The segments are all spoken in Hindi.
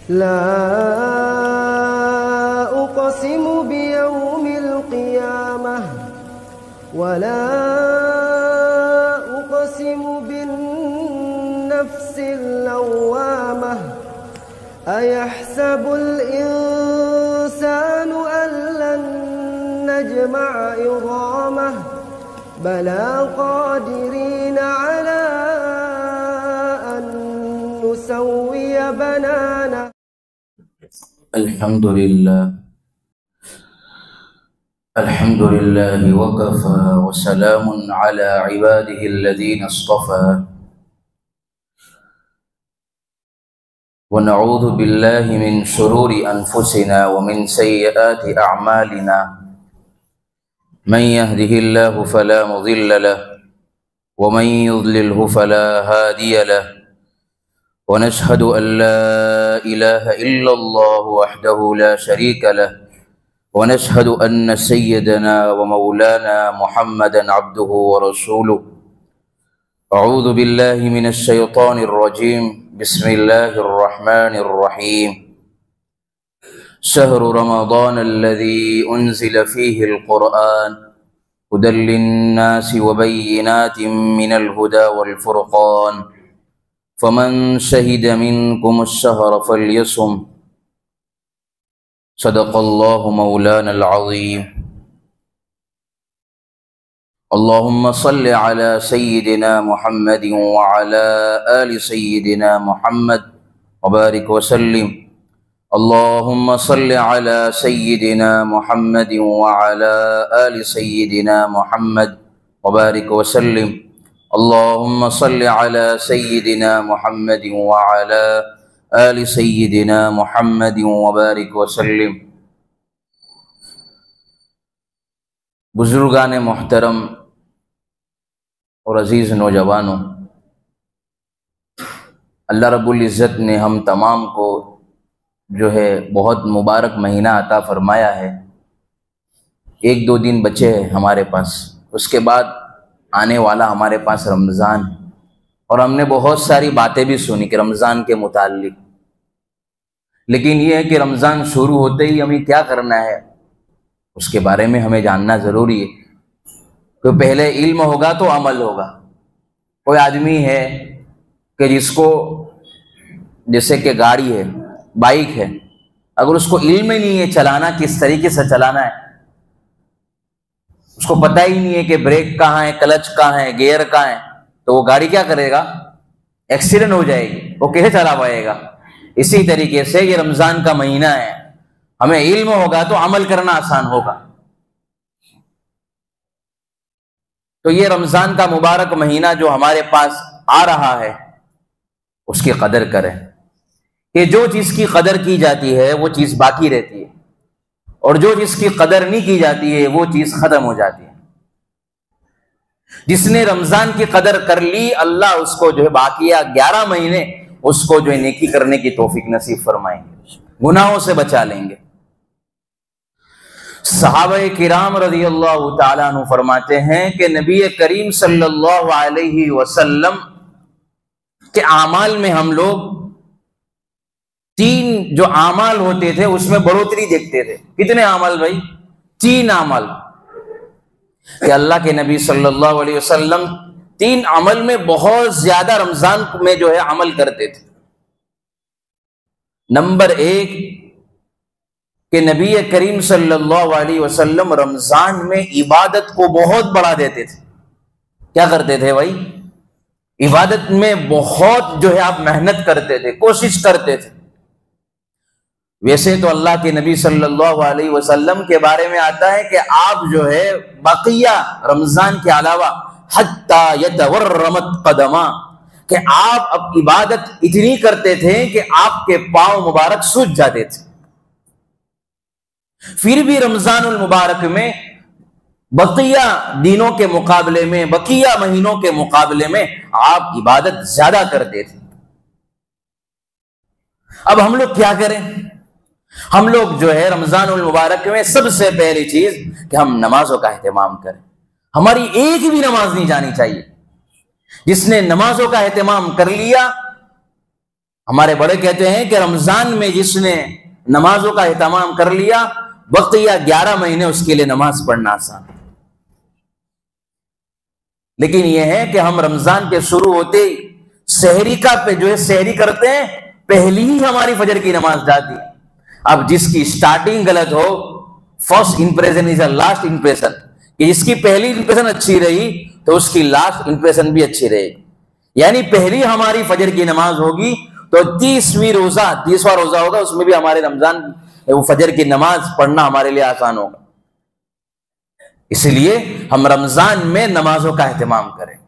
ला उक़सिमु बियौमिल क़ियामह वला उक़सिमु बिन्नफ्सिल लव्वामह अयहसबुल इंसानु अल्लन नजमअ इज़ामह बला क़ादिरीन अला अन नुसव्विय बनाना। अल्हम्दुलिल्लाह वकफ़ा वसलामुन अला इबादिहिल्लज़ीना इस्तफ़ा व नऊज़ु बिल्लाहि मिन शुरूरि अनफुसिना व मिन सय्यिआति अअमालिना मन यहदिहिल्लाहु फला मुज़िल्ल लहु व मन युज़लिल्हु फला हादिय लहु व नशहदु अन ला इलाहा इल्लल्लाहु वहदहु ला शरीका लहु व नशहदु अन्न सय्यदना व मौलाना मुहम्मदन अब्दुहु व रसूलुहु। अऊज़ु बिल्लाहि मिनश शैतानिर रजीम। बिस्मिल्लाहिर रहमानिर रहीम। शहरु रमज़ानल्लज़ी उन्ज़िल फ़ीहिल क़ुरआन हुदल लिन्नासि व बय्यिनातिन मिनल हुदा वल फ़ुरक़ान फ़मन शहिद मिनकुमुश शहर फ़ल्यसुम। सदक़ल्लाहु मौलानल अज़ीम। अल्लाहुम्मा सल्लि अला सय्यिदिना मुहम्मदिन व अला आलि सय्यिदिना मुहम्मद व बारिक व सल्लिम। अल्लाहुम्मा सल्लि अला सय्यिदिना मुहम्मदिन व अला आलि सय्यिदिना मुहम्मद व बारिक व सल्लिम। अल्लाहुम्मा सल्लि अला सय्यिदिना मुहम्मदिन व अला आलि सय्यिदिना मुहम्मदिन व बारिक व सल्लिम। बुजुर्गान मोहतरम और अज़ीज़ नौजवानों, अल्लाह रब्बुल इज़्ज़त ने हम तमाम को जो है बहुत मुबारक महीना अता फरमाया है। एक दो दिन बचे हैं हमारे पास, उसके बाद आने वाला हमारे पास रमज़ान। और हमने बहुत सारी बातें भी सुनी कि रमज़ान के मुताल्लिक, लेकिन ये है कि रमज़ान शुरू होते ही हमें क्या करना है उसके बारे में हमें जानना ज़रूरी है। तो पहले इल्म होगा तो अमल होगा। कोई आदमी है कि जिसको जैसे कि गाड़ी है, बाइक है, अगर उसको इल्म ही नहीं है चलाना, किस तरीके से चलाना है, उसको पता ही नहीं है कि ब्रेक कहाँ है, क्लच कहाँ है, गियर कहाँ है, तो वो गाड़ी क्या करेगा, एक्सीडेंट हो जाएगी, वो कैसे चला पाएगा। इसी तरीके से ये रमज़ान का महीना है, हमें इल्म होगा तो अमल करना आसान होगा। तो ये रमज़ान का मुबारक महीना जो हमारे पास आ रहा है उसकी कदर करें कि जो चीज़ की कदर की जाती है वो चीज़ बाकी रहती है, और जो जिसकी कदर नहीं की जाती है वो चीज़ ख़त्म हो जाती है। जिसने रमज़ान की कदर कर ली, अल्लाह उसको जो है बाकिया 11 महीने उसको जो है नेकी करने की तौफीक नसीब फरमाएंगे, गुनाहों से बचा लेंगे। सहाबा किराम रज़ियल्लाहु ताला अन्हु फरमाते हैं कि नबी करीम सल्लल्लाहु अलैहि वसल्लम के आमाल में हम लोग 3 जो आमाल होते थे उसमें बढ़ोतरी देखते थे। कितने आमाल भाई? 3 आमाल कि अल्लाह के नबी सल्लल्लाहु अलैहि वसल्लम 3 अमल में बहुत ज्यादा रमजान में जो है अमल करते थे। नंबर 1 कि नबी करीम सल्लल्लाहु अलैहि वसल्लम रमजान में इबादत को बहुत बढ़ा देते थे। क्या करते थे भाई? इबादत में बहुत जो है आप मेहनत करते थे, कोशिश करते थे। वैसे तो अल्लाह के नबी सल्लल्लाहु अलैहि वसल्लम के बारे में आता है कि आप जो है बकिया रमजान के अलावा हत्ता यतवर्रमत कदमा, कि आप अब इबादत इतनी करते थे कि आपके पांव मुबारक सूज जाते थे। फिर भी रमजानुल मुबारक में बकिया दिनों के मुकाबले में, बकिया महीनों के मुकाबले में आप इबादत ज्यादा करते थे। अब हम लोग क्या करें? हम लोग जो है रमजानुल मुबारक में सबसे पहली चीज कि हम नमाजों का एहतमाम करें। हमारी एक भी नमाज नहीं जानी चाहिए। जिसने नमाजों का एहतमाम कर लिया, हमारे बड़े कहते हैं कि रमजान में जिसने नमाजों का एहतमाम कर लिया, वक्त या 11 महीने उसके लिए नमाज पढ़ना आसान है। लेकिन यह है कि हम रमजान के शुरू होते ही सहरी का पे जो है सहरी करते हैं, पहली ही हमारी फजर की नमाज जाती है। अब जिसकी स्टार्टिंग गलत हो, first impression is a last impression, कि जिसकी पहली इंप्रेशन अच्छी रही तो उसकी लास्ट इंप्रेशन भी अच्छी रहेगी। यानी पहली हमारी फजर की नमाज होगी तो 30वां रोजा होगा, उसमें भी हमारे रमजान वो फजर की नमाज पढ़ना हमारे लिए आसान होगा। इसलिए हम रमजान में नमाजों का एहतमाम करें।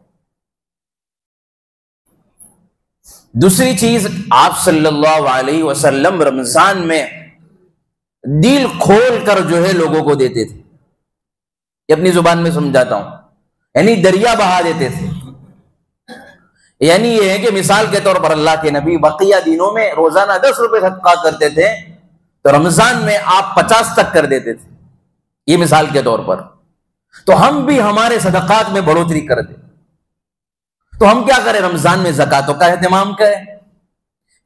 दूसरी चीज, आप सल्लल्लाहु अलैहि वसल्लम रमजान में दिल खोल कर जो है लोगों को देते थे। अपनी जुबान में समझाता हूं, यानी दरिया बहा देते थे। यानी यह है कि मिसाल के तौर पर अल्लाह के नबी बकिया दिनों में रोजाना 10 रुपए सदका करते थे, तो रमजान में आप 50 तक कर देते थे, ये मिसाल के तौर पर। तो हम भी हमारे सदकात में बढ़ोतरी कर दे, तो हम क्या करें, रमजान में ज़कातों का एहतमाम करें,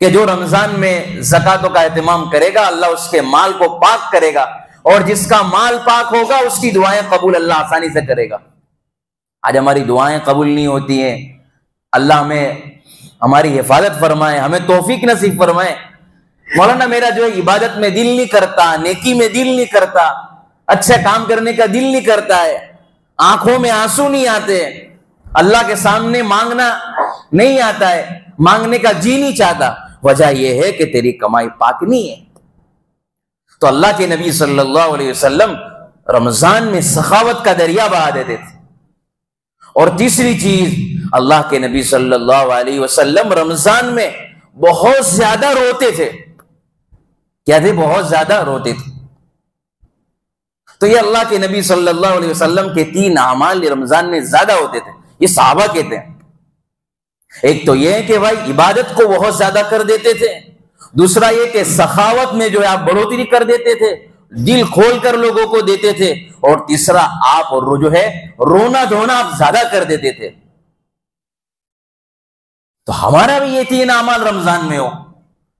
कि जो रमजान में ज़कातों का एहतमाम करेगा अल्लाह उसके माल को पाक करेगा, और जिसका माल पाक होगा उसकी दुआएं कबूल अल्लाह आसानी से करेगा। आज हमारी दुआएं कबूल नहीं होती हैं, अल्लाह हमें हमारी हिफाजत फरमाए, हमें तौफीक नसीब फरमाए। मौलाना मेरा जो है इबादत में दिल नहीं करता, नेकी में दिल नहीं करता, अच्छे काम करने का दिल नहीं करता है, आंखों में आंसू नहीं आते, अल्लाह के सामने मांगना नहीं आता है, मांगने का जी नहीं चाहता। वजह यह है कि तेरी कमाई पाक नहीं है। तो अल्लाह के नबी सल्लल्लाहु अलैहि वसल्लम रमजान में सखावत का दरिया बहा देते थे। और तीसरी चीज, अल्लाह के नबी सल्लल्लाहु अलैहि वसल्लम रमजान में बहुत ज्यादा रोते थे। क्या थे? बहुत ज्यादा रोते थे। तो ये अल्लाह के नबी सल्लल्लाहु अलैहि वसल्लम के 3 अमाल रमजान में ज्यादा होते थे, ये सहाबा कहते हैं। एक तो ये है कि भाई इबादत को बहुत ज्यादा कर देते थे, दूसरा ये कि सखावत में जो है आप बढ़ोतरी कर देते थे, दिल खोल कर लोगों को देते थे, और तीसरा आप और जो है रोना धोना आप ज्यादा कर देते थे। तो हमारा भी ये 3 अमाल रमजान में हो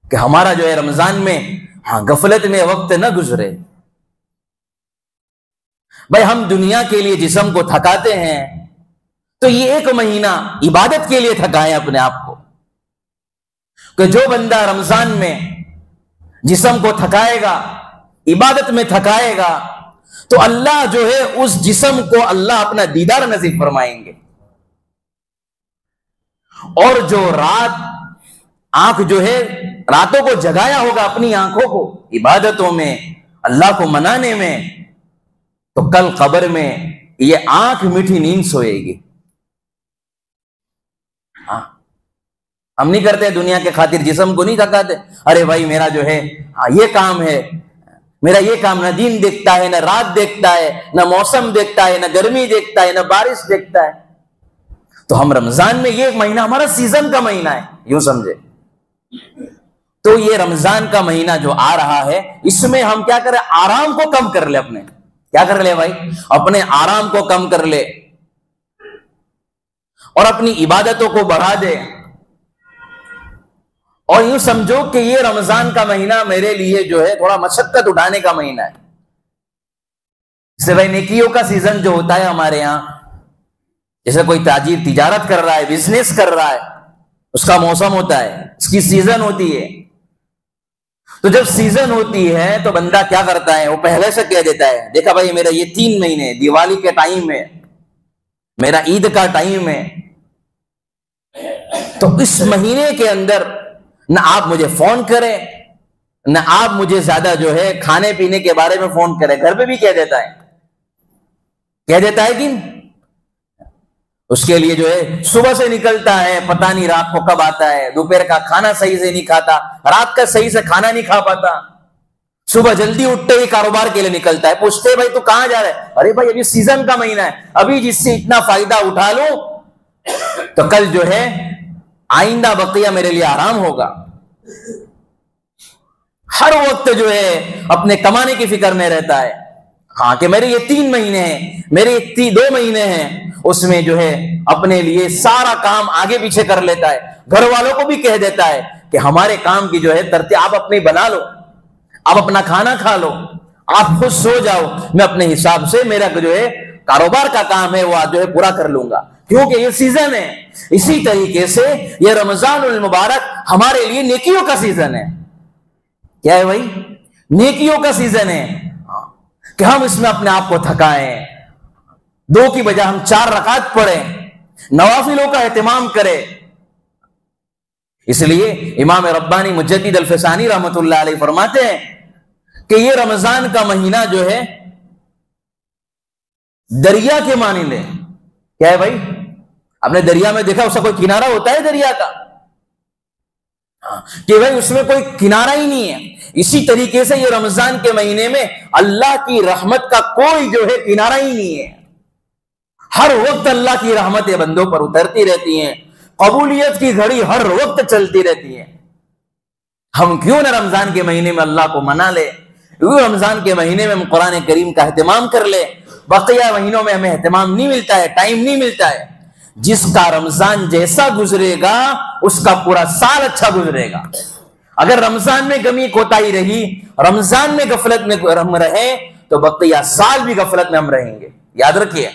कि हमारा जो है रमजान में गफलत में वक्त न गुजरे। भाई हम दुनिया के लिए जिस्म को थकाते हैं, तो ये 1 महीना इबादत के लिए थकाएं अपने आप को। कि जो बंदा रमजान में जिस्म को थकाएगा, इबादत में थकाएगा, तो अल्लाह जो है उस जिस्म को अल्लाह अपना दीदार नसीब फरमाएंगे। और जो रात आंख जो है रातों को जगाया होगा अपनी आंखों को इबादतों में, अल्लाह को मनाने में, तो कल कब्र में ये आंख मीठी नींद सोएगी। हाँ, हम नहीं करते दुनिया के खातिर, जिस्म को नहीं थकाते। अरे भाई मेरा जो है ये काम है, मेरा ये काम, ना दिन देखता है, ना रात देखता है, ना मौसम देखता है, ना गर्मी देखता है, ना बारिश देखता है। तो हम रमजान में ये 1 महीना हमारा सीजन का महीना है, यूं समझे। तो ये रमजान का महीना जो आ रहा है, इसमें हम क्या करें, आराम को कम कर ले, अपने क्या कर ले भाई, अपने आराम को कम कर ले और अपनी इबादतों को बढ़ा दे। और यूं समझो कि ये रमजान का महीना मेरे लिए जो है थोड़ा मशक्कत उठाने का महीना है। जैसे भाई नेकियों का सीजन जो होता है हमारे यहां, जैसे कोई ताजीर तिजारत कर रहा है, बिजनेस कर रहा है, उसका मौसम होता है, उसकी सीजन होती है। तो जब सीजन होती है तो बंदा क्या करता है, वो पहले से कह देता है, देखा भाई मेरा ये 3 महीने, दिवाली के टाइम में, मेरा ईद का टाइम है, तो इस महीने के अंदर ना आप मुझे फोन करें, ना आप मुझे ज्यादा जो है खाने पीने के बारे में फोन करें। घर पे भी कह देता है कि उसके लिए जो है सुबह से निकलता है, पता नहीं रात को कब आता है, दोपहर का खाना सही से नहीं खाता, रात का सही से खाना नहीं खा पाता, सुबह जल्दी उठते ही कारोबार के लिए निकलता है। पूछते हैं भाई तू कहां जा रहा है, अरे भाई अभी सीजन का महीना है, अभी जिससे इतना फायदा उठा लो तो कल जो है आइंदा बकिया मेरे लिए आराम होगा। हर वक्त जो है अपने कमाने की फिक्र में रहता है। हाँ कि मेरे ये 3 महीने हैं, मेरे 2 महीने हैं, उसमें जो है अपने लिए सारा काम आगे पीछे कर लेता है, घर वालों को भी कह देता है कि हमारे काम की जो है तरतीब आप अपनी बना लो, आप अपना खाना खा लो, आप खुद सो जाओ, मैं अपने हिसाब से मेरा जो है कारोबार का काम है वो आज जो है पूरा कर लूंगा, क्योंकि ये सीजन है। इसी तरीके से ये रमजानुल मुबारक हमारे लिए नेकियों का सीजन है। क्या है भाई? नेकियों का सीजन है कि हम इसमें अपने आप को थकाएं, 2 की बजाय हम 4 रकात पढ़ें, नवाफिलों का एहतमाम करें। इसलिए इमाम रब्बानी मुजद्दिद अल-फसानी रहमतुल्लाह अलैह फरमाते हैं कि ये रमजान का महीना जो है दरिया के मानिंद है। क्या है भाई? आपने दरिया में देखा उसका कोई किनारा होता है दरिया का? कि भाई उसमें कोई किनारा ही नहीं है। इसी तरीके से ये रमजान के महीने में अल्लाह की रहमत का कोई जो है किनारा ही नहीं है। हर वक्त अल्लाह की रहमतें बंदों पर उतरती रहती हैं, कबूलियत की घड़ी हर वक्त चलती रहती है। हम क्यों ना रमजान के महीने में अल्लाह को मना ले, क्यों रमजान के महीने में हम कुरान करीम का एहतमाम कर ले। बकिया महीनों में हमें एहतमाम नहीं मिलता है, टाइम नहीं मिलता है। जिसका रमजान जैसा गुजरेगा उसका पूरा साल अच्छा गुजरेगा। अगर रमजान में कमी कोताही रही, रमजान में गफलत में हम रहे, तो बकिया साल भी गफलत में हम रहेंगे, याद रखिए।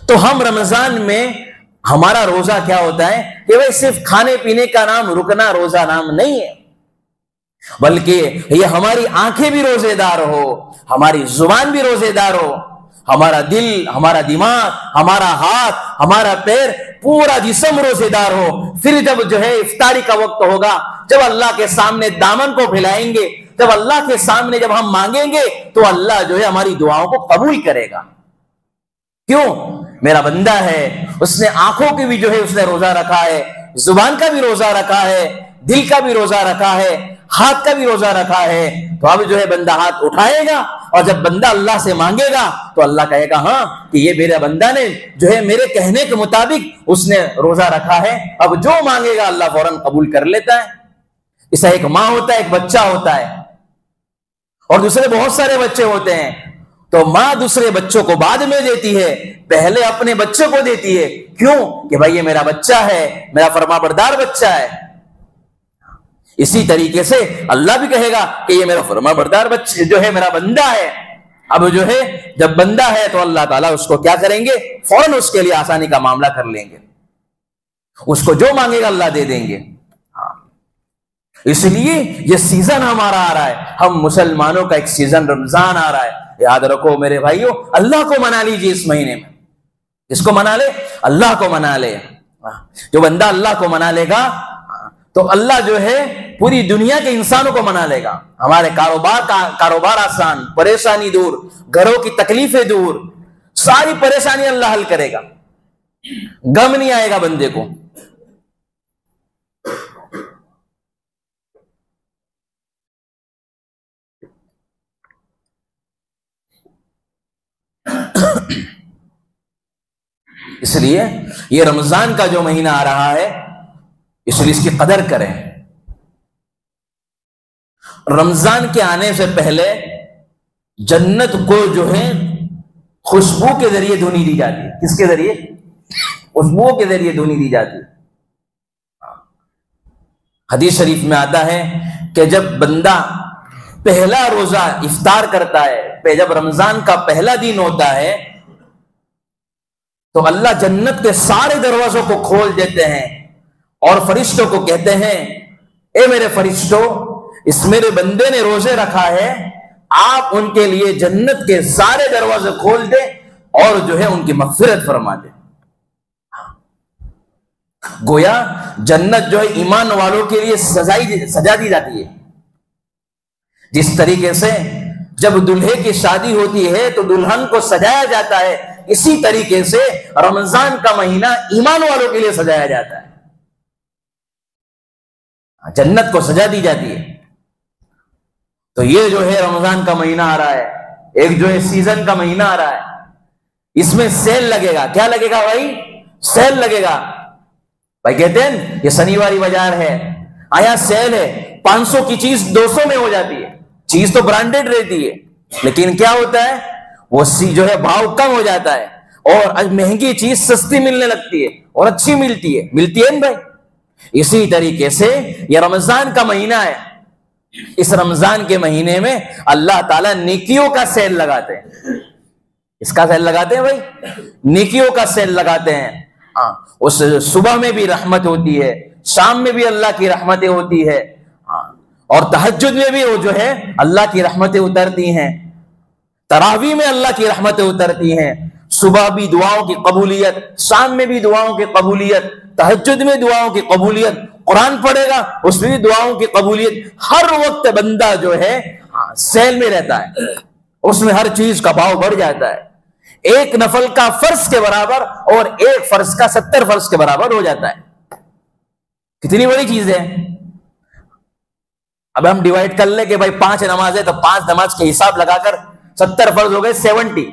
तो हम रमजान में हमारा रोजा क्या होता है कि भाई सिर्फ खाने पीने का नाम रुकना रोजा नाम नहीं है, बल्कि ये हमारी आंखें भी रोजेदार हो, हमारी जुबान भी रोजेदार हो, हमारा दिल, हमारा दिमाग, हमारा हाथ, हमारा पैर, पूरा जिस्म रोजेदार हो। फिर जब जो है इफ्तारी का वक्त होगा, जब अल्लाह के सामने दामन को फैलाएंगे, जब अल्लाह के सामने जब हम मांगेंगे, तो अल्लाह जो है हमारी दुआओं को कबूल करेगा। क्यों? मेरा बंदा है, उसने आंखों की भी जो है उसने रोजा रखा है, जुबान का भी रोजा रखा है, दिल का भी रोजा रखा है, हाथ का भी रोजा रखा है। तो अब जो है बंदा हाथ उठाएगा, और जब बंदा अल्लाह से मांगेगा तो अल्लाह कहेगा हाँ कि ये मेरा बंदा ने जो है मेरे कहने के मुताबिक उसने रोजा रखा है। अब जो मांगेगा अल्लाह फौरन कबूल कर लेता है। इसका एक माँ होता है, एक बच्चा होता है, और दूसरे बहुत सारे बच्चे होते हैं। तो मां दूसरे बच्चों को बाद में देती है, पहले अपने बच्चे को देती है। क्यों? कि भाई ये मेरा बच्चा है, मेरा फरमाबरदार बच्चा है। इसी तरीके से अल्लाह भी कहेगा कि ये मेरा फरमाबरदार बच्चा जो है, मेरा बंदा है। अब जो है जब बंदा है तो अल्लाह ताला उसको क्या करेंगे, फौरन उसके लिए आसानी का मामला कर लेंगे, उसको जो मांगेगा अल्लाह दे देंगे। इसलिए ये सीजन हमारा आ रहा है, हम मुसलमानों का एक सीजन रमजान आ रहा है। याद रखो मेरे भाइयों, अल्लाह को मना लीजिए इस महीने में। किसको मना ले? अल्लाह को मना ले। जो बंदा अल्लाह को मना लेगा तो अल्लाह जो है पूरी दुनिया के इंसानों को मना लेगा। हमारे कारोबार आसान, परेशानी दूर, घरों की तकलीफें दूर, सारी परेशानी अल्लाह हल करेगा। गम नहीं आएगा बंदे को। इसलिए ये रमजान का जो महीना आ रहा है, इसलिए इसकी कदर करें। रमजान के आने से पहले जन्नत को जो है खुशबू के जरिए धुनी दी जाती है। किसके जरिए? खुशबू के जरिए धुनी दी जाती है। हदीस शरीफ में आता है कि जब बंदा पहला रोजा इफ्तार करता है, जब रमजान का पहला दिन होता है, तो अल्लाह जन्नत के सारे दरवाजों को खोल देते हैं और फरिश्तों को कहते हैं, ए मेरे फरिश्तों, इस मेरे बंदे ने रोजे रखा है, आप उनके लिए जन्नत के सारे दरवाजे खोल दे और जो है उनकी मग़फ़िरत फरमा दे। गोया जन्नत जो है ईमान वालों के लिए सजा दी जाती है। जिस तरीके से जब दूल्हे की शादी होती है तो दुल्हन को सजाया जाता है, इसी तरीके से रमजान का महीना ईमान वालों के लिए सजाया जाता है, जन्नत को सजा दी जाती है। तो ये जो है रमजान का महीना आ रहा है, एक जो है सीजन का महीना आ रहा है, इसमें सेल लगेगा। क्या लगेगा भाई? सेल लगेगा। भाई कहते हैं ये शनिवारी बाजार है, आया सेल है, 500 की चीज 200 में हो जाती है। चीज तो ब्रांडेड रहती है, लेकिन क्या होता है वो जो है भाव कम हो जाता है और महंगी चीज सस्ती मिलने लगती है और अच्छी मिलती है ना भाई। इसी तरीके से ये रमजान का महीना है, इस रमजान के महीने में अल्लाह ताला नेकियों का सेल लगाते हैं। इसका सेल लगाते हैं भाई, नेकियों का सेल लगाते हैं। हाँ, उस सुबह में भी रहमत होती है, शाम में भी अल्लाह की रहमतें होती है। हाँ, और तहज्जुद में भी वो जो है अल्लाह की रहमतें उतरती हैं, तरावी में अल्लाह की रहमतें उतरती हैं। सुबह भी दुआओं की कबूलियत, शाम में भी दुआओं की कबूलियत, तहज्जुद में दुआओं की कबूलियत, कुरान पढ़ेगा उसमें भी दुआओं की कबूलियत। हर वक्त बंदा जो है सेल में रहता है, उसमें हर चीज का भाव बढ़ जाता है। एक नफल का फर्ज के बराबर और एक फर्ज का 70 फर्ज के बराबर हो जाता है। कितनी बड़ी चीज है। अब हम डिवाइड कर ले कि भाई 5 नमाज है तो 5 नमाज के हिसाब लगाकर 70 फर्ज हो गए 70।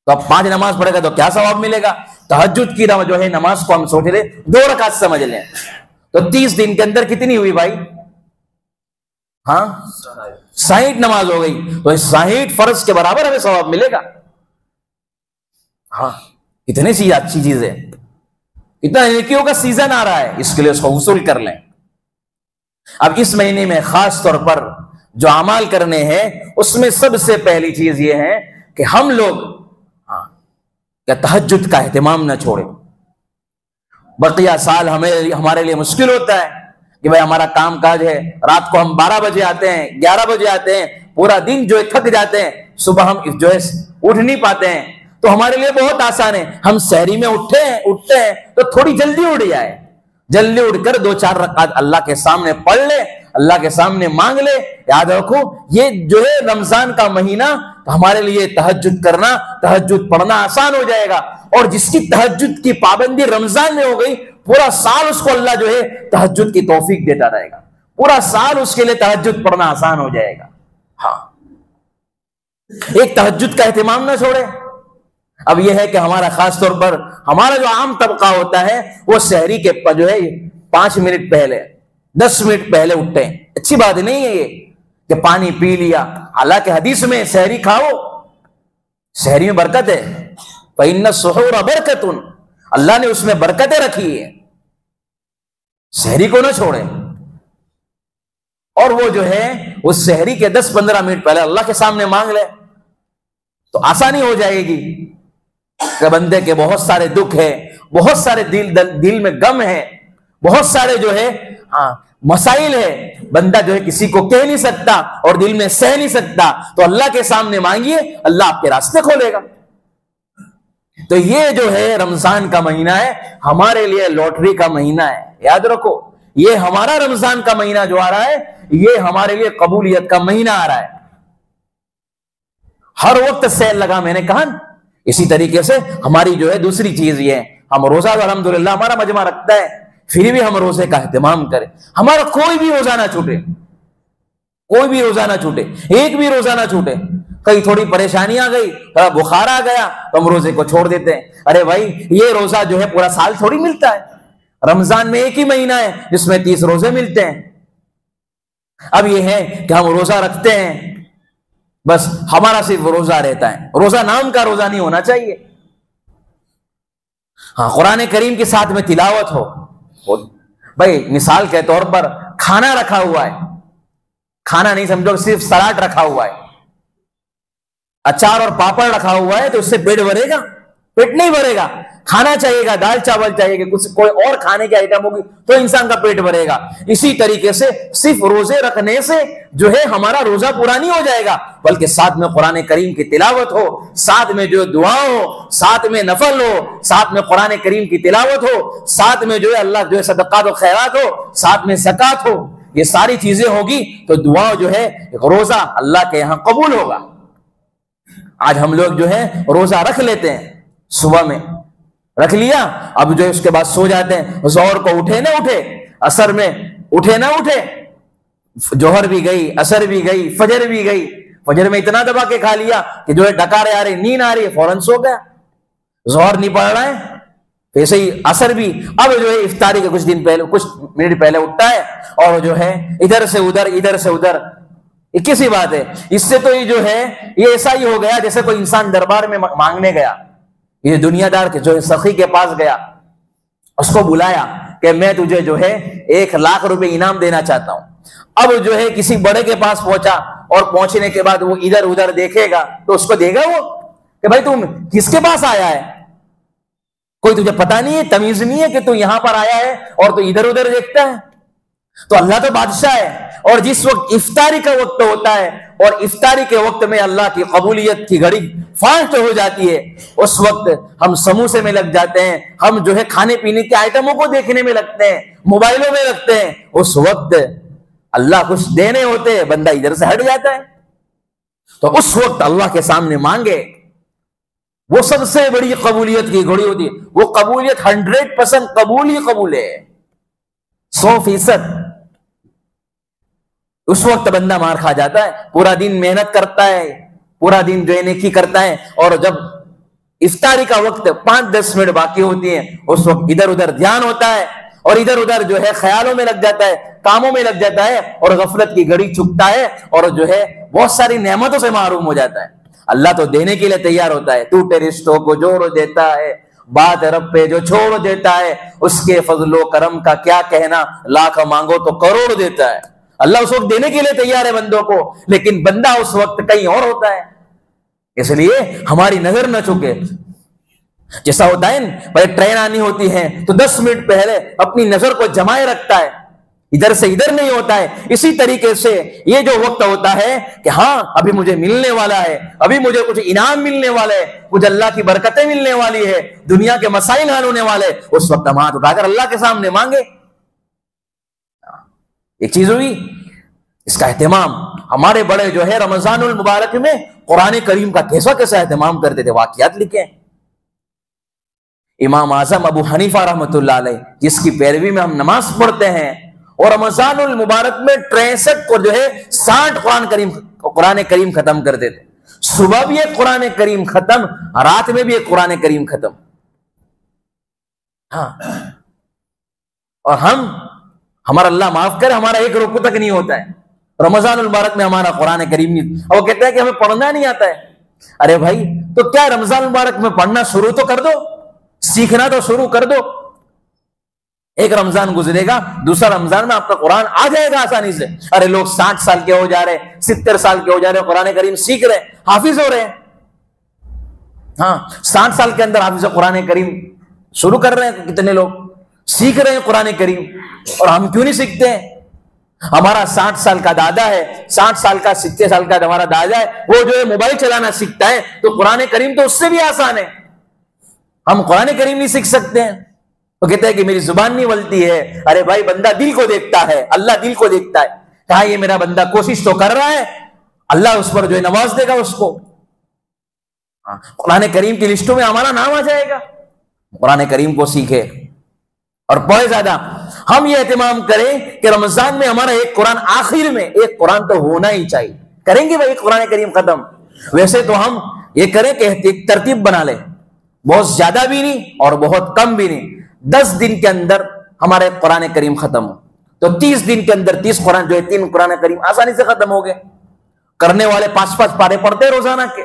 तो अब 5 नमाज पढ़ेगा तो क्या सवाब मिलेगा। तहज्जुद की जो है नमाज को हम सोच ले 2 रकात समझ लें तो 30 दिन के अंदर कितनी हुई भाई। हाँ, 60 नमाज हो गई, तो 60 फर्ज के बराबर हमें सवाब मिलेगा। हाँ, इतनी सी अच्छी चीज है। इतना नेकियों का सीजन आ रहा है, इसके लिए उसको वसूल कर लें। अब इस महीने में खास तौर पर जो अमाल करने हैं उसमें सबसे पहली चीज ये है कि हम लोग क्या तहज्जुद का एहतमाम ना छोड़े। बकिया साल हमारे लिए मुश्किल होता है कि भाई हमारा काम काज है, रात को हम 12 बजे आते हैं, 11 बजे आते हैं, पूरा दिन जो है थक जाते हैं, सुबह हम जो है उठ नहीं पाते हैं। तो हमारे लिए बहुत आसान है, हम सहरी में उठते हैं तो थोड़ी जल्दी उठ जाए, जल्दी उठकर 2-4 रकात अल्लाह के सामने पढ़ ले, अल्लाह के सामने मांग ले। याद रखो ये जो है रमजान का महीना, तो हमारे लिए तहज्जुद करना, तहज्जुद पढ़ना आसान हो जाएगा। और जिसकी तहज्जुद की पाबंदी रमजान में हो गई, पूरा साल उसको अल्लाह जो है तहज्जुद की तौफीक देता रहेगा, पूरा साल उसके लिए तहज्जुद पढ़ना आसान हो जाएगा। हाँ, एक तहज्जुद का एहतमाम ना छोड़े। अब यह है कि हमारा खास तौर पर हमारा जो आम तबका होता है वो सहरी के जो है 5 मिनट पहले, 10 मिनट पहले उठते हैं। अच्छी बात नहीं है ये कि पानी पी लिया, हालांकि हदीस में सहरी खाओ, सहरी में बरकत है, फइन्न सुहूर बरकतुन, अल्लाह ने उसमें बरकतें रखी है, सहरी को ना छोड़े। और वो जो है उस सहरी के 10-15 मिनट पहले अल्लाह के सामने मांग ले तो आसानी हो जाएगी। कि बंदे के बहुत सारे दुख है, बहुत सारे दिल में गम है, बहुत सारे जो है मसाइल है, बंदा जो है किसी को कह नहीं सकता और दिल में सह नहीं सकता, तो अल्लाह के सामने मांगिए, अल्लाह आपके रास्ते खोलेगा। तो ये जो है रमजान का महीना है, हमारे लिए लॉटरी का महीना है। याद रखो, ये हमारा रमजान का महीना जो आ रहा है, ये हमारे लिए कबूलियत का महीना आ रहा है। हर वक्त सेल लगा, मैंने कहा। इसी तरीके से हमारी जो है दूसरी चीज ये है, हम रोजा अल्हम्दुलिल्लाह हमारा मजमा रखता है, फिर भी हम रोजे का एहतमाम करें। हमारा कोई भी रोजा ना छूटे, कोई भी रोजा ना छूटे, एक भी रोजा ना छूटे। कहीं थोड़ी परेशानी आ गई, थोड़ा बुखार आ गया तो हम रोजे को छोड़ देते हैं। अरे भाई, ये रोजा जो है पूरा साल थोड़ी मिलता है, रमजान में एक ही महीना है जिसमें 30 रोजे मिलते हैं। अब ये है कि हम रोजा रखते हैं, बस हमारा सिर्फ रोजा रहता है, रोजा नाम का रोजा नहीं होना चाहिए। हाँ, कुरान करीम के साथ में तिलावत हो। भाई मिसाल के तौर पर खाना रखा हुआ है, खाना नहीं समझो, सिर्फ सलाद रखा हुआ है, अचार और पापड़ रखा हुआ है, तो उससे पेट भरेगा? पेट नहीं भरेगा। खाना चाहिएगा, दाल चावल चाहिए, कुछ कोई और खाने की आइटम होगी तो इंसान का पेट भरेगा। इसी तरीके से सिर्फ रोजे रखने से जो है हमारा रोजा पूरा नहीं हो जाएगा, बल्कि साथ में कुरान करीम की तिलावत हो, साथ में जो दुआ हो, साथ में नफल हो, साथ में कुरान करीम की तिलावत हो, साथ में जो है अल्लाह जो है सदक़ात और खैरात हो, साथ में ज़कात हो, ये सारी चीजें होगी तो दुआ जो है रोजा अल्लाह के यहां कबूल होगा। आज हम लोग जो है रोजा रख लेते हैं, सुबह में रख लिया, अब जो है उसके बाद सो जाते हैं, जोहर को उठे ना उठे, असर में उठे ना उठे, जोहर भी गई, असर भी गई, फजर भी गई, फजर में इतना दबा के खा लिया कि जो है डकारे आ रही, नींद आ रही है, फौरन सो गया, जोहर नहीं पड़ रहा है, ऐसे ही असर भी। अब जो है इफ्तारी के कुछ दिन पहले, कुछ मिनट पहले उठता है और जो है इधर से उधर, इधर से उधर, ये किसी बात है। इससे तो ये जो है ये ऐसा ही हो गया जैसे कोई इंसान दरबार में मांगने गया, ये दुनियादार के जो है सखी के पास गया, उसको बुलाया कि मैं तुझे जो है 1,00,000 रुपए इनाम देना चाहता हूं। अब जो है किसी बड़े के पास पहुंचा और पहुंचने के बाद वो इधर उधर देखेगा तो उसको देगा वो कि भाई तुम किसके पास आया है, कोई तुझे पता नहीं है, तमीज नहीं है कि तू यहां पर आया है और तू इधर उधर देखता है। तो अल्लाह तो बादशाह है, और जिस वक्त इफ्तारी का वक्त होता है और इफ्तारी के वक्त में अल्लाह की कबूलियत की घड़ी फास्ट हो जाती है, उस वक्त हम समोसे में लग जाते हैं, हम जो है खाने पीने के आइटमों को देखने में लगते हैं, मोबाइलों में लगते हैं। उस वक्त अल्लाह कुछ देने होते हैं, बंदा इधर से हट जाता है। तो उस वक्त अल्लाह के सामने मांगे, वो सबसे बड़ी कबूलियत की घड़ी होती है। वो कबूलियत 100% कबूल ही कबूल है, 100%। उस वक्त बंदा मार खा जाता है, पूरा दिन मेहनत करता है, पूरा दिन जो है नेकी करता है, और जब इफ्तारी का वक्त 5-10 मिनट बाकी होती है, उस वक्त इधर उधर ध्यान होता है और इधर उधर जो है ख्यालों में लग जाता है, कामों में लग जाता है, और गफलत की घड़ी चुकता है और जो है बहुत सारी नेमतों से महरूम हो जाता है। अल्लाह तो देने के लिए तैयार होता है, टूटे रिश्तों को जोड़ देता है, बात रब पे जो छोड़ देता है, उसके फजलो करम का क्या कहना, लाख मांगो तो करोड़ देता है। अल्लाह उस वक्त देने के लिए तैयार है बंदों को, लेकिन बंदा उस वक्त कहीं और होता है। इसलिए हमारी नजर न चुके। जैसा होता है भाई, ट्रेन आनी होती है तो 10 मिनट पहले अपनी नजर को जमाए रखता है, इधर से इधर नहीं होता है। इसी तरीके से ये जो वक्त होता है कि हाँ अभी मुझे मिलने वाला है, अभी मुझे कुछ इनाम मिलने वाला है, कुछ अल्लाह की बरकतें मिलने वाली है, दुनिया के मसाइल हल होने वाले, उस वक्त हम हाथ उठाकर अल्लाह के सामने मांगे। एक चीज हुई, इसका एहतमाम हमारे बड़े जो है रमजानुल मुबारक में कुरान करीम का कैसा कैसा एहतमाम करते थे, वाकयात लिखे। इमाम आजम अबू हनीफा रहमतुल्लाह अलैह, जिसकी पैरवी में हम नमाज पढ़ते हैं, और रमजानुल मुबारक में 63 को जो है 60 कुरान करीम खत्म करते थे। सुबह भी एक कुरान करीम खत्म, रात में भी एक कुरान करीम खत्म। हाँ, और हमारा अल्लाह माफ करे, हमारा एक रुकू तक नहीं होता है रमजानुल मुबारक में हमारा कुरान करीम नहीं। और वो कहते हैं कि हमें पढ़ना नहीं आता है। अरे भाई, तो क्या रमजान मुबारक में पढ़ना शुरू तो कर दो, सीखना तो शुरू कर दो। एक रमजान गुजरेगा, दूसरा रमजान में आपका कुरान आ जाएगा आसानी से। अरे लोग 60 साल के हो जा रहे, 70 साल के हो जा रहे, कुरान करीम सीख रहे, हाफिज हो रहे हैं। हाँ, 60 साल के अंदर हाफिज कुरान करीम शुरू कर रहे हैं, कितने लोग सीख रहे हैं कुरान करीम, और हम क्यों नहीं सीखते हैं? हमारा 60 साल का दादा है, 60 साल का 70 साल का हमारा दादा है, वो जो है मोबाइल चलाना सीखता है, तो कुरान करीम तो उससे भी आसान है। हम कुरान करीम नहीं सीख सकते हैं। तो कहते हैं कि मेरी जुबान नहीं बोलती है। अरे भाई, बंदा दिल को देखता है, अल्लाह दिल को देखता है। कहा ये मेरा बंदा कोशिश तो कर रहा है, अल्लाह उस पर जो है नवाज देगा उसको। कुरान करीम की लिस्टों में हमारा नाम आ जाएगा। कुरान करीम को सीखे और पढ़े ज्यादा। हम ये एहतमाम करें कि रमजान में हमारा एक कुरान, आखिर में एक कुरान तो होना ही चाहिए। करेंगे भाई कुरान करीम खत्म। वैसे तो हम ये करें कि एक तरतीब बना ले, बहुत ज्यादा भी नहीं और बहुत कम भी नहीं। 10 दिन के अंदर हमारे कुरान करीम खत्म हो, तो 30 दिन के अंदर 30 कुरान जो है, 3 कुरान करीम आसानी से खत्म हो गए। करने वाले 5-5 पारे पढ़ते रोजाना के,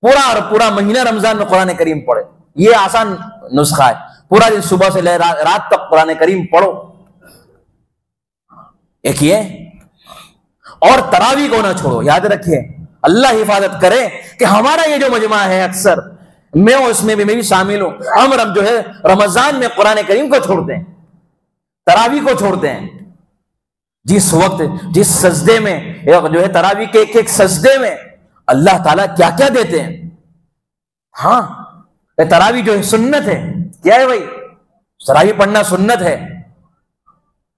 पूरा और पूरा महीना रमजान में कुरान करीम पढ़े। ये आसान नुस्खा है। पूरा दिन सुबह से ले रात तक कुरान करीम पढ़ो। एक ये, और तरावी को ना छोड़ो। याद रखिए, अल्लाह हिफाजत करे कि हमारा ये जो मजमा है, अक्सर मैं उसमें भी मैं भी शामिल हूं, हम जो है रमजान में कुरान करीम को छोड़ते हैं, तरावी को छोड़ते हैं। जिस वक्त जिस सजदे में जो है तरावी के एक सजदे में अल्लाह ताला क्या क्या देते हैं। हाँ, तरावी जो है सुन्नत है। क्या है भाई? तरावी पढ़ना सुन्नत है,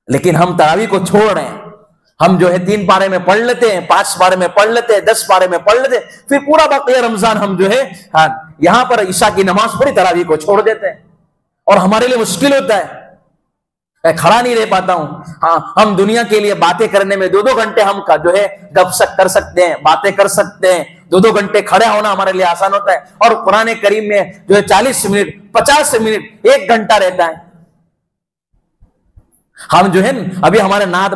लेकिन हम तरावी को छोड़ रहे हैं। हम जो है 3 पारे में पढ़ लेते हैं, 5 पारे में पढ़ लेते हैं, 10 पारे में पढ़ लेते हैं, फिर पूरा बाकी रमजान हम जो है यहां पर ईशा की नमाज पढ़ी, तरावी को छोड़ देते हैं। और हमारे लिए मुश्किल होता है, मैं खड़ा नहीं रह पाता हूं। हाँ, हम दुनिया के लिए बातें करने में 2-2 घंटे हम जो है गपशप कर सकते हैं, बातें कर सकते हैं। 2-2 घंटे खड़े होना हमारे लिए आसान होता है। और कुरान करीम में जो है 40 मिनट, 50 मिनट, 1 घंटा रहता है। हम जो है अभी हमारे नात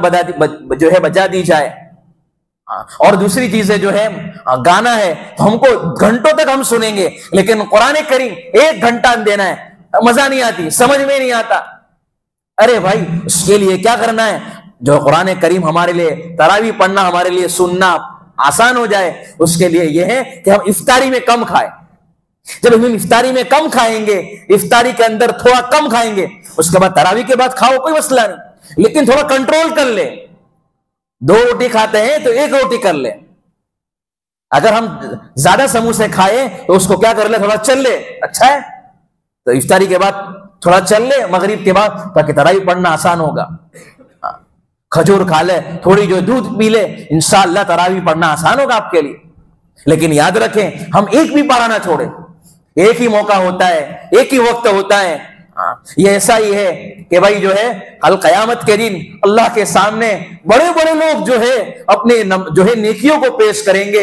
जो है बजा दी जाए, और दूसरी चीजें जो है गाना है, तो हमको घंटों तक हम सुनेंगे, लेकिन कुरान करीम 1 घंटा देना है। मजा नहीं आती, समझ में नहीं आता। अरे भाई उसके लिए क्या करना है, जो कुरान करीम हमारे लिए तरावी पढ़ना, हमारे लिए सुनना आसान हो जाए, उसके लिए यह है कि हम इफ्तारी में कम खाएं। जब हम इफ्तारी में कम खाएंगे, इफ्तारी के अंदर थोड़ा कम खाएंगे, उसके बाद तरावी के बाद खाओ, कोई मसला नहीं, लेकिन थोड़ा कंट्रोल कर ले। 2 रोटी खाते हैं तो 1 रोटी कर ले। अगर हम ज्यादा समोसे खाए तो उसको क्या कर ले, थोड़ा चल ले, अच्छा है। तो इफ्तारी के बाद थोड़ा चल ले, मगरिब के बाद, ताकि तरावी पढ़ना आसान होगा। खजूर खा ले, थोड़ी जो दूध पी ले, इंशाअल्लाह तरावी पढ़ना आसान होगा आपके लिए। लेकिन याद रखें, हम एक भी पारा ना छोड़े। एक ही मौका होता है, एक ही वक्त होता है। ये ऐसा ही है कि भाई जो है कल कयामत के दिन अल्लाह के सामने बड़े बड़े लोग जो है अपने जो है नेकियों को पेश करेंगे।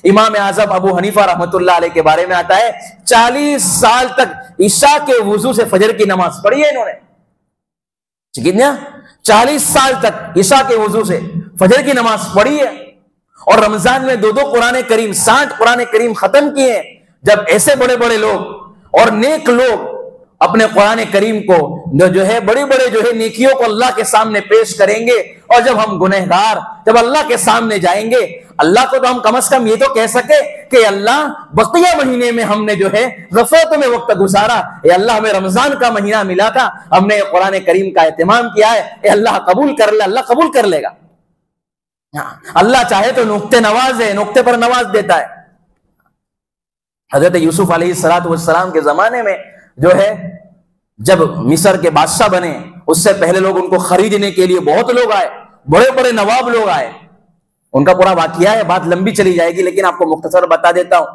इमाम आजम अबू हनीफा रहमतुल्लाह अलैह के बारे में आता है, 40 साल तक ईशा के वुजू से फजर की नमाज पढ़ी है इन्होंने। कितना? 40 साल तक ईशा के वुजू से फजर की नमाज पढ़ी है। और रमजान में 2 कुरान करीम, 60 कुरान करीम खत्म किए। जब ऐसे बड़े बड़े लोग और नेक लोग अपने कुरान करीम को जो है बड़े बड़े जो है नेकियों को अल्लाह के सामने पेश करेंगे, और जब हम गुनहगार जब अल्लाह के सामने जाएंगे, अल्लाह को तो हम कम से कम ये तो कह सके कि अल्लाह बकिया महीने में हमने जो है गफलत में वक्त गुजारा, ये अल्लाह हमें रमजान का महीना मिला था, हमने कुरान करीम का एहतमाम किया है, ये अल्लाह कबूल कर ले, अल्लाह कबूल कर लेगा। अल्लाह चाहे तो नुक्ते नवाज है, नुक्ते पर नवाज देता है। हजरत यूसुफ अलैहिस्सलाम के जमाने में जो है जब मिस्र के बादशाह बने, उससे पहले लोग उनको खरीदने के लिए बहुत लोग आए, बड़े बड़े नवाब लोग आए। उनका पूरा वाकिया है, बात लंबी चली जाएगी, लेकिन आपको मुख्तसर बता देता हूं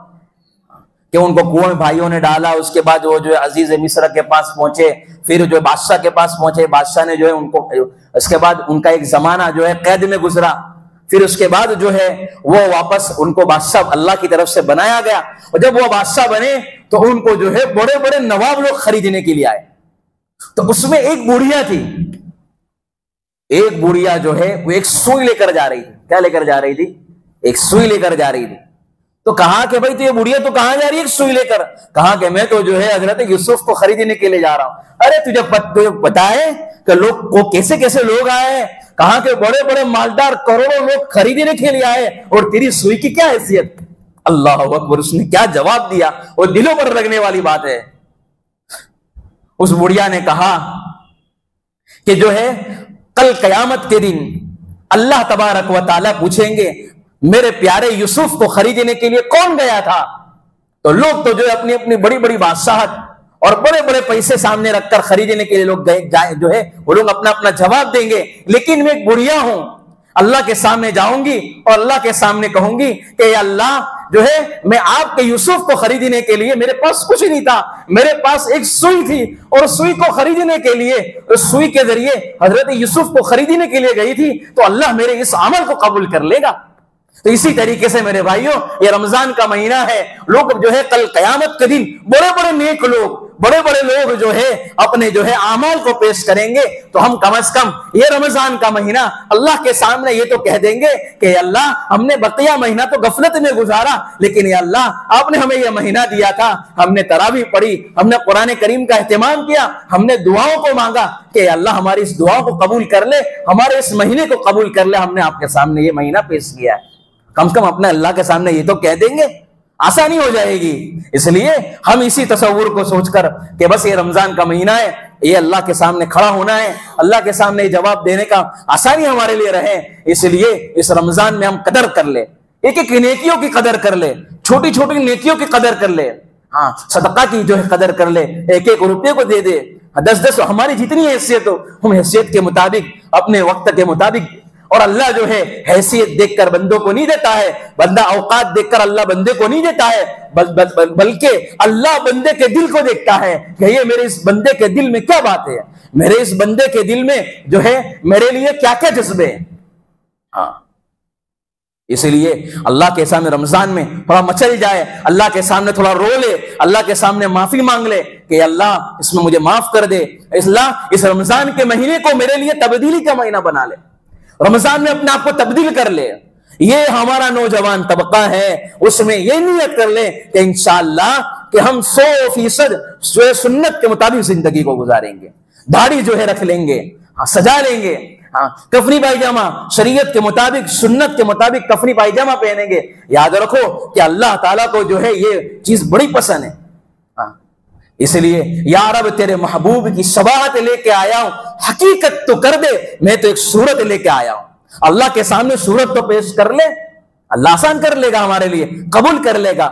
कि उनको कुएं में भाइयों ने डाला। उसके बाद वो जो है अजीज मिस्र के पास पहुंचे, फिर जो बादशाह के पास पहुंचे, बादशाह ने जो है उनको, उसके बाद उनका एक जमाना जो है कैद में गुजरा। फिर उसके बाद जो है वो वापस उनको बादशाह अल्लाह की तरफ से बनाया गया, और जब वो बादशाह बने तो उनको जो है बड़े बड़े नवाब लोग खरीदने के लिए आए। तो उसमें एक बुढ़िया थी, एक बुढ़िया जो है वो एक सुई लेकर जा रही थी। क्या लेकर जा रही थी? एक सुई लेकर जा रही थी। तो कहा कि भाई तो ये बुढ़िया तो कहां जा रही है सुई लेकर? कहा कि मैं तो जो है हजरत यूसुफ को खरीदने के लिए जा रहा हूं। अरे तुझे पता है कि लोग को कैसे कैसे लोग आए, कहा के बड़े बड़े मालदार करोड़ों लोग खरीदने के लिए आए, और तेरी सुई की क्या हैसियत? अल्लाह अकबर, उसने क्या जवाब दिया, वो दिलों पर लगने वाली बात है। उस बुढ़िया ने कहा कि जो है कल कयामत के दिन अल्लाह तबारक व तआला पूछेंगे, मेरे प्यारे यूसुफ को खरीदने के लिए कौन गया था? तो लोग तो जो है अपनी अपनी बड़ी बड़ी बादशाहत और बड़े बड़े पैसे सामने रखकर खरीदने के लिए लोग गए जो है वो लोग अपना अपना जवाब देंगे। लेकिन मैं एक बुढ़िया हूं, अल्लाह के सामने जाऊंगी और अल्लाह के सामने कहूंगी कि अल्लाह जो है मैं आपके यूसुफ को खरीदने के लिए, मेरे पास कुछ नहीं था, मेरे पास एक सुई थी, और सुई को खरीदने के लिए, उस सुई के जरिए हजरत यूसुफ को खरीदने के लिए गई थी, तो अल्लाह मेरे इस अमल को कबूल कर लेगा। तो इसी तरीके से मेरे भाइयों, ये रमजान का महीना है, लोग जो है कल कयामत के दिन बड़े बड़े नेक लोग, बड़े बड़े लोग जो है अपने जो है आमाल को पेश करेंगे। तो हम कम से कम ये रमजान का महीना अल्लाह के सामने ये तो कह देंगे कि अल्लाह हमने बकिया महीना तो गफलत में गुजारा, लेकिन या अल्लाह आपने हमें यह महीना दिया था, हमने तरावी पढ़ी, हमने कुरान करीम का एहतमाम किया, हमने दुआओं को मांगा कि अल्लाह हमारी इस दुआओं को कबूल कर ले, हमारे इस महीने को कबूल कर ले, हमने आपके सामने ये महीना पेश किया है। कम से कम अपने अल्लाह के सामने ये तो कह देंगे, आसानी हो जाएगी। इसलिए हम इसी तसव्वुर को सोचकर कि बस ये रमजान का महीना है, ये अल्लाह के सामने खड़ा होना है, अल्लाह के सामने जवाब देने का आसानी हमारे लिए रहे, इसलिए इस रमजान में हम कदर कर ले, एक एक नेकियों की कदर कर ले, छोटी छोटी नेकियों की कदर कर ले, हाँ सदका की जो है कदर कर ले, एक एक रुपये को दे दे, 10-10 हमारी जितनी हैसियत हो हम हैसियत के मुताबिक, अपने वक्त के मुताबिक। और अल्लाह जो है हैसियत देखकर बंदों को नहीं देता है, बंदा औकात देखकर अल्लाह बंदे को नहीं देता है, बल्कि अल्लाह बंदे के दिल को देखता है कि ये मेरे इस बंदे के दिल में क्या बात है, मेरे इस बंदे के दिल में जो है मेरे लिए क्या क्या जज्बे हैं। हाँ, इसलिए अल्लाह के सामने रमजान में थोड़ा मचल जाए, अल्लाह के सामने थोड़ा रो ले, अल्लाह के सामने माफी मांग ले कि अल्लाह इसमें मुझे माफ कर दे, अल्लाह इस रमजान के महीने को मेरे लिए तब्दीली का महीना बना ले, रमजान में अपने आप को तब्दील कर ले। ये हमारा नौजवान तबका है, उसमें ये नियत कर ले कि इंशाअल्लाह कि हम 100% जो है सुन्नत के मुताबिक जिंदगी को गुजारेंगे, दाढ़ी जो है रख लेंगे, सजा लेंगे, कफनी पायजामा शरीयत के मुताबिक सुन्नत के मुताबिक कफनी पायजामा पहनेंगे। याद रखो कि अल्लाह ताला को जो है ये चीज बड़ी पसंद है। इसलिए या रब तेरे महबूब की शबाहत लेके आया हूं, हकीकत तो कर दे, मैं तो एक सूरत लेके आया हूं। अल्लाह के सामने सूरत तो पेश कर ले, अल्लाह आसान कर लेगा, हमारे लिए कबूल कर लेगा।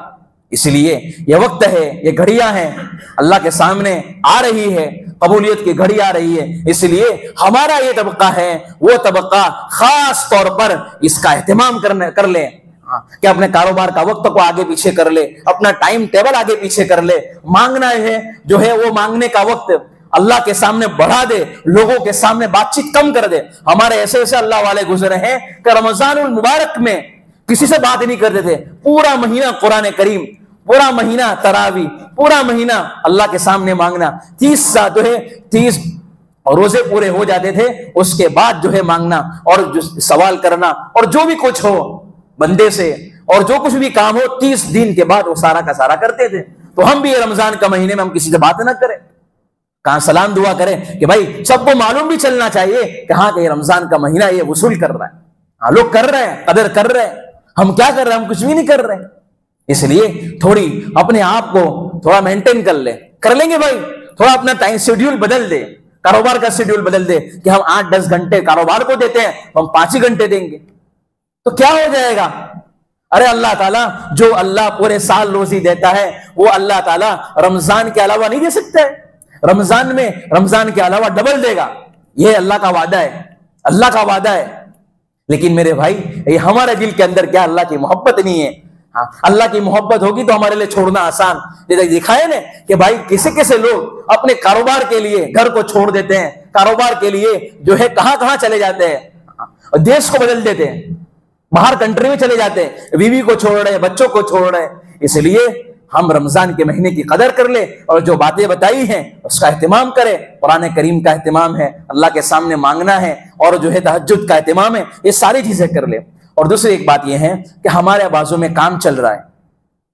इसलिए ये वक्त है, ये घड़ियां हैं, अल्लाह के सामने आ रही है, कबूलियत की घड़ी आ रही है। इसलिए हमारा ये तबका है, वो तबका खास तौर पर इसका एहतमाम कर ले कि अपने कारोबार का वक्त को आगे पीछे कर ले, अपना टाइम टेबल आगे पीछे कर ले। मांगना है जो है वो मांगने का वक्त अल्लाह के सामने बढ़ा दे, लोगों के सामने बातचीत कम कर दे। हमारे ऐसे ऐसे अल्लाह वाले गुजरे हैं कि रमजानुल मुबारक में किसी से बात नहीं करते थे, पूरा महीना कुरान करीम, पूरा महीना तरावी, पूरा महीना अल्लाह के सामने मांगना। 30 रोजे पूरे हो जाते थे, उसके बाद जो है मांगना और जो सवाल करना और जो भी कुछ हो बंदे से और जो कुछ भी काम हो 30 दिन के बाद वो सारा का सारा करते थे। तो हम भी रमजान का महीने में हम किसी से बात ना करें, कहां सलाम दुआ करें कि भाई सबको मालूम भी चलना चाहिए कि हाँ कि रमजान का महीना ये वसूल कर रहा है। हाँ, लोग कर रहे हैं, कदर कर रहे हैं, हम क्या कर रहे हैं? हम कुछ भी नहीं कर रहे हैं। इसलिए थोड़ी अपने आप को थोड़ा मेंटेन कर लेंगे भाई, थोड़ा अपना टाइम शेड्यूल बदल दे, कारोबार का शेड्यूल बदल दे कि हम 8-10 घंटे कारोबार को देते हैं, हम 5 ही घंटे देंगे, तो क्या हो जाएगा? अरे अल्लाह ताला जो अल्लाह पूरे साल रोजी देता है वो अल्लाह ताला रमजान के अलावा नहीं दे सकता है। रमजान के अलावा डबल देगा, ये अल्लाह का वादा है, अल्लाह का वादा है। लेकिन मेरे भाई ये हमारे दिल के अंदर क्या अल्लाह की मोहब्बत नहीं है? हाँ, अल्लाह की मोहब्बत होगी तो हमारे लिए छोड़ना आसान। दिखाए ना कि भाई कैसे कैसे लोग अपने कारोबार के लिए घर को छोड़ देते हैं, कारोबार के लिए जो है कहां कहां चले जाते हैं और देश को बदल देते हैं, बाहर कंट्री में चले जाते हैं, बीवी को छोड़ रहे हैं, बच्चों को छोड़ रहे हैं। इसलिए हम रमजान के महीने की कदर कर ले और जो बातें बताई हैं उसका एहतमाम करें। कुरान करीम का एहतमाम है, अल्लाह के सामने मांगना है और जो है तहज्जुद का एहतमाम है, ये सारी चीजें कर ले। और दूसरी एक बात यह है कि हमारे बाजू में काम चल रहा है।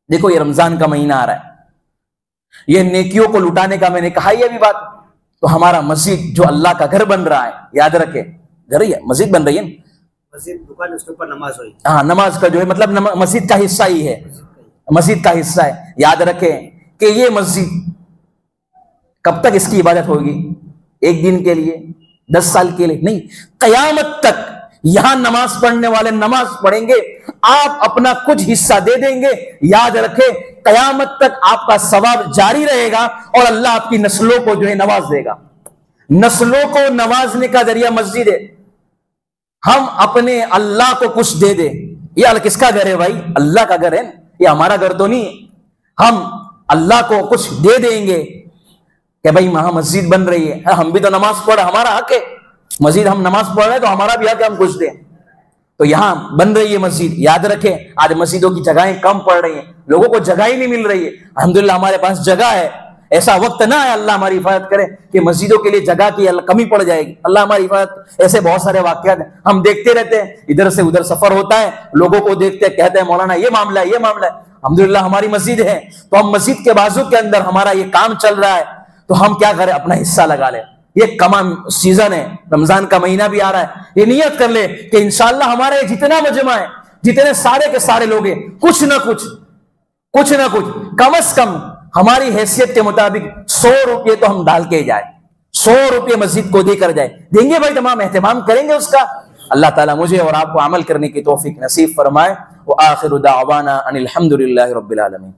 देखो ये रमजान का महीना आ रहा है, ये नेकियों को लुटाने का मैंने कहा ही अभी बात। तो हमारा मस्जिद जो अल्लाह का घर बन रहा है, याद रखे, घर ही है, मस्जिद बन रही है, मस्जिद दुकान, उसके ऊपर नमाज हुई। हाँ, नमाज का जो है मतलब मस्जिद का हिस्सा ही है, मस्जिद का हिस्सा है। याद रखें कि ये मस्जिद कब तक इसकी इबादत होगी? 1 दिन के लिए, 10 साल के लिए नहीं, कयामत तक यहां नमाज पढ़ने वाले नमाज पढ़ेंगे, आप अपना कुछ हिस्सा दे देंगे। याद रखें कयामत तक आपका सवाब जारी रहेगा और अल्लाह आपकी नस्लों को जो है नवाज देगा। नस्लों को नवाजने का जरिया मस्जिद है। हम अपने अल्लाह को कुछ दे दे, ये किसका घर है भाई? अल्लाह का घर है, ये हमारा घर तो नहीं है। हम अल्लाह को कुछ दे देंगे कि भाई वहां मस्जिद बन रही है, हम भी तो नमाज पढ़, हमारा हक है, मस्जिद हम नमाज पढ़ रहे हैं तो हमारा भी हक है हम कुछ दें। तो यहां बन रही है मस्जिद। याद रखें आज मस्जिदों की जगहें कम पड़ रही हैं, लोगों को जगह ही नहीं मिल रही है। अल्हम्दुलिल्लाह हमारे पास जगह है, ऐसा वक्त ना है, अल्लाह हमारी हिफाजत करे कि मस्जिदों के लिए जगह की कमी पड़ जाएगी। अल्लाह हमारी हिफाजत। ऐसे बहुत सारे वाकयात हम देखते रहते हैं, इधर से उधर सफर होता है, लोगों को देखते हैं, कहते हैं मौलाना ये मामला है, ये मामला है। अल्हम्दुलिल्लाह हमारी मस्जिद है, तो हम मस्जिद के बाजू के अंदर हमारा ये काम चल रहा है, तो हम क्या करें? अपना हिस्सा लगा ले। ये कमा सीजन है, रमजान का महीना भी आ रहा है, ये नियत कर ले कि इंशाअल्लाह हमारे जितना मजमा है, जितने सारे के सारे लोग हैं, कुछ ना कुछ कम से कम हमारी हैसियत के मुताबिक 100 रुपये तो हम डाल के जाए, 100 रुपये मस्जिद को देकर जाए। देंगे भाई, तमाम एहतमाम करेंगे उसका। अल्लाह ताला मुझे और आपको अमल करने की तौफीक नसीब फरमाए। व आखिरु दावाना अनिल हम्दुलिल्लाहि रब्बिल आलमीन।